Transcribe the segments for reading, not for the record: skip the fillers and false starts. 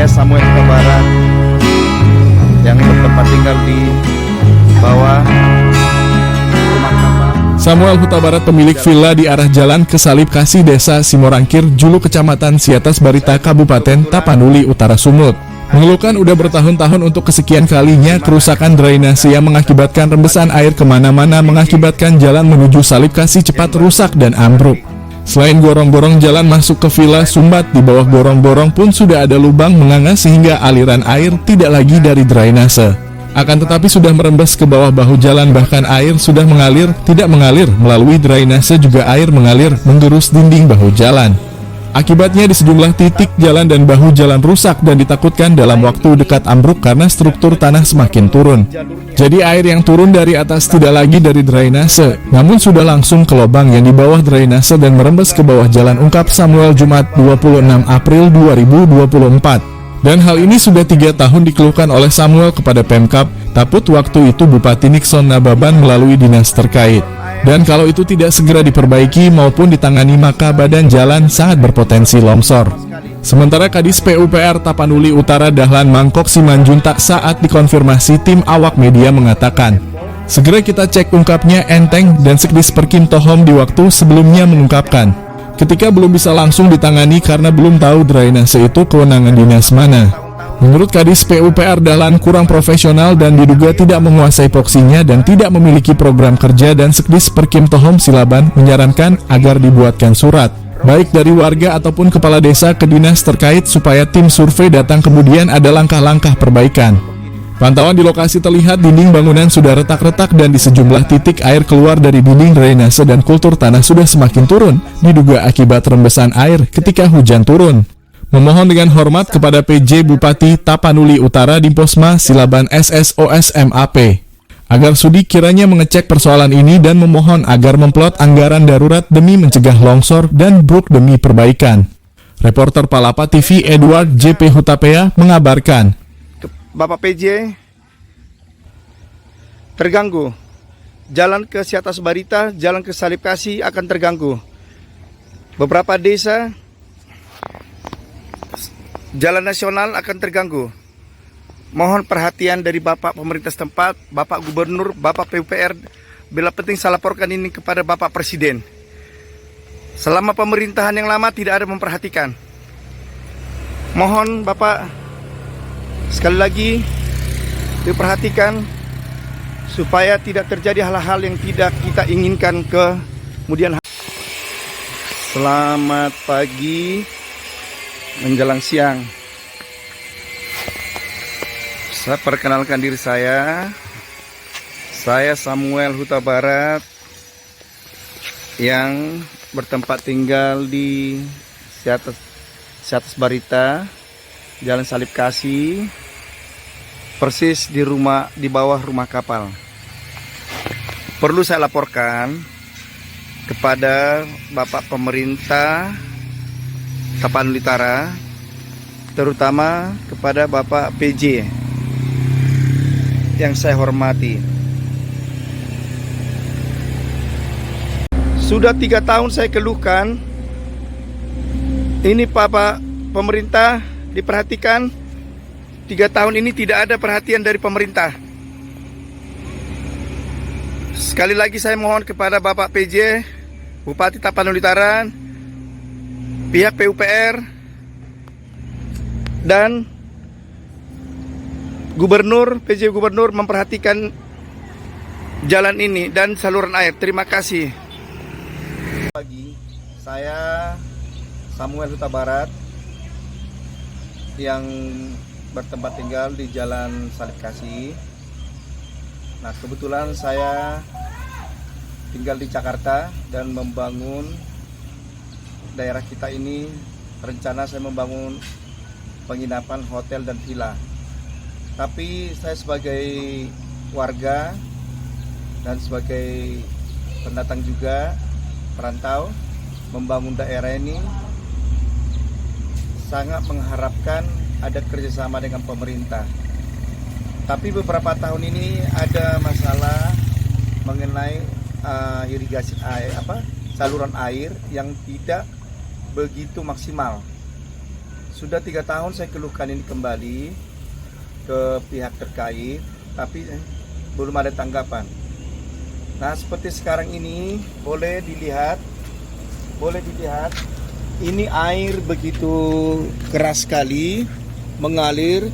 Samuel Huta Barat yang bertempat tinggal di bawah rumah kapal. Samuel Huta Barat, pemilik villa di arah jalan Kesalib Kasih, Desa Simorangkir, Julu, Kecamatan Siatas Barita, Kabupaten Tapanuli Utara, Sumut, mengeluhkan udah bertahun-tahun untuk kesekian kalinya kerusakan drainase yang mengakibatkan rembesan air kemana-mana, mengakibatkan jalan menuju Salib Kasih cepat rusak dan ambruk. Selain gorong-gorong jalan masuk ke Villa Sumbat, di bawah gorong-gorong pun sudah ada lubang menganga sehingga aliran air tidak lagi dari drainase. Akan tetapi sudah merembes ke bawah bahu jalan, bahkan air sudah mengalir, tidak mengalir melalui drainase, juga air mengalir menggerus dinding bahu jalan. Akibatnya di sejumlah titik jalan dan bahu jalan rusak dan ditakutkan dalam waktu dekat ambruk karena struktur tanah semakin turun. Jadi air yang turun dari atas tidak lagi dari drainase, namun sudah langsung ke lubang yang di bawah drainase dan merembes ke bawah jalan, ungkap Samuel Jumat 26 April 2024. Dan hal ini sudah 3 tahun dikeluhkan oleh Samuel kepada Pemkab Taput, waktu itu Bupati Nixon Nababan, melalui dinas terkait. Dan kalau itu tidak segera diperbaiki maupun ditangani, maka badan jalan sangat berpotensi longsor. Sementara Kadis PUPR Tapanuli Utara Dahlan Mangkok Simanjuntak saat dikonfirmasi tim awak media mengatakan, segera kita cek, ungkapnya enteng, dan Sekdis Perkim Tohom di waktu sebelumnya mengungkapkan, ketika belum bisa langsung ditangani karena belum tahu drainase itu kewenangan dinas mana. Menurut Kadis PUPR Dahlan kurang profesional dan diduga tidak menguasai poksinya dan tidak memiliki program kerja, dan Sekdis Perkim Tohom Silaban menyarankan agar dibuatkan surat, baik dari warga ataupun kepala desa, ke dinas terkait supaya tim survei datang kemudian ada langkah-langkah perbaikan. Pantauan di lokasi terlihat dinding bangunan sudah retak-retak dan di sejumlah titik air keluar dari dinding drainase dan kultur tanah sudah semakin turun, diduga akibat rembesan air ketika hujan turun. Memohon dengan hormat kepada PJ Bupati Tapanuli Utara Dimposma Silaban SSOS MAP agar sudi kiranya mengecek persoalan ini dan memohon agar memplot anggaran darurat demi mencegah longsor dan bruk demi perbaikan. Reporter Palapa TV Edward JP Hutapea mengabarkan. Bapak PJ terganggu. Jalan ke Siatas Barita, jalan ke Salib Kasih akan terganggu. Beberapa desa, jalan nasional akan terganggu. Mohon perhatian dari Bapak pemerintah setempat, Bapak Gubernur, Bapak PUPR. Bila penting saya laporkan ini kepada Bapak Presiden. Selama pemerintahan yang lama tidak ada memperhatikan. Mohon Bapak sekali lagi diperhatikan supaya tidak terjadi hal-hal yang tidak kita inginkan kemudian. Selamat pagi menjelang siang. Saya perkenalkan diri saya Samuel Huta Barat yang bertempat tinggal di Siatas Barita, Jalan Salib Kasih, persis di bawah rumah kapal. Perlu saya laporkan kepada Bapak pemerintah Tapanuli Utara, terutama kepada Bapak PJ yang saya hormati. Sudah 3 tahun saya keluhkan. Ini Bapak pemerintah diperhatikan. 3 tahun ini tidak ada perhatian dari pemerintah. Sekali lagi saya mohon kepada Bapak PJ, Bupati Tapanuli Utara, pihak PUPR, dan Gubernur, PJ Gubernur memperhatikan jalan ini dan saluran air. Terima kasih. Pagi, saya Samuel Huta Barat yang bertempat tinggal di Jalan Salib Kasih. Nah, kebetulan saya tinggal di Jakarta dan membangun daerah kita ini. Rencana saya membangun penginapan, hotel, dan villa. Tapi saya sebagai warga dan sebagai pendatang juga, perantau, membangun daerah ini sangat mengharapkan ada kerjasama dengan pemerintah. Tapi beberapa tahun ini ada masalah mengenai irigasi air, saluran air yang tidak begitu maksimal. Sudah 3 tahun saya keluhkan ini kembali ke pihak terkait, tapi belum ada tanggapan. Nah, seperti sekarang ini boleh dilihat, ini air begitu keras sekali mengalir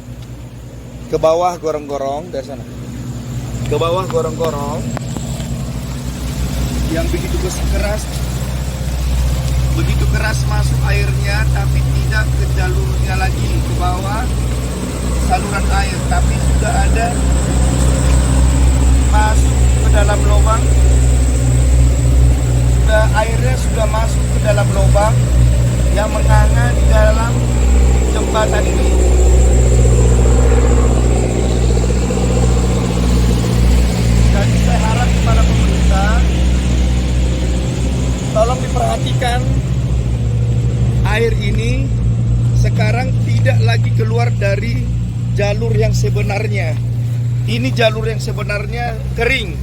ke bawah gorong-gorong dari sana. Ke bawah gorong-gorong yang begitu keras masuk airnya, tapi tidak ke jalurnya lagi ke bawah saluran air, tapi sudah ada masuk ke dalam lubang. Airnya sudah masuk ke dalam lubang yang menganga di dalam jembatan ini. Jadi saya harap kepada pemerintah, tolong diperhatikan air ini sekarang tidak lagi keluar dari jalur yang sebenarnya. Ini jalur yang sebenarnya kering,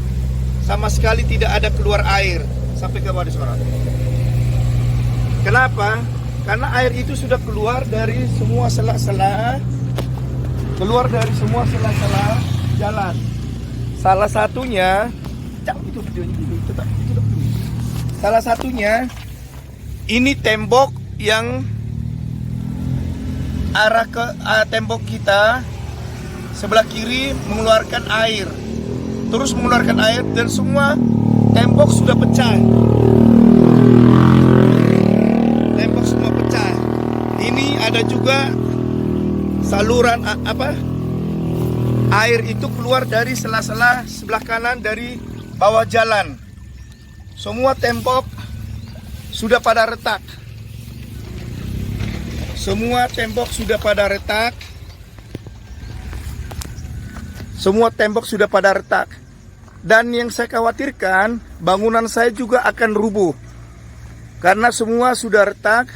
sama sekali tidak ada keluar air sampai ke bawah suara. Kenapa? Karena air itu sudah keluar dari semua sela-sela, jalan. Salah satunya, salah satunya ini tembok yang arah ke tembok kita sebelah kiri mengeluarkan air, terus mengeluarkan air, dan semua tembok sudah pecah. Tembok semua pecah. Ini ada juga saluran air itu keluar dari sela-sela sebelah kanan dari bawah jalan. Semua tembok sudah pada retak. Semua tembok sudah pada retak. Dan yang saya khawatirkan, bangunan saya juga akan rubuh. Karena semua sudah retak,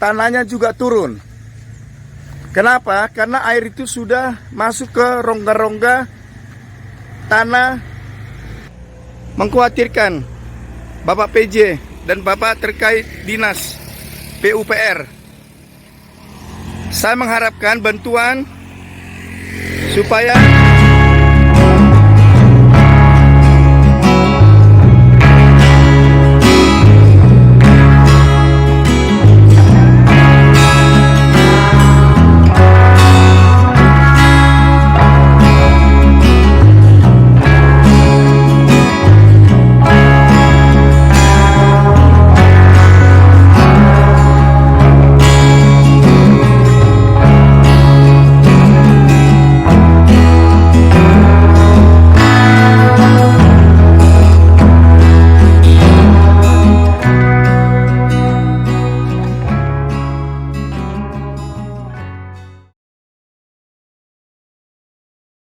tanahnya juga turun. Kenapa? Karena air itu sudah masuk ke rongga-rongga tanah. Mengkhawatirkan Bapak PJ dan Bapak terkait dinas PUPR. Saya mengharapkan bantuan supaya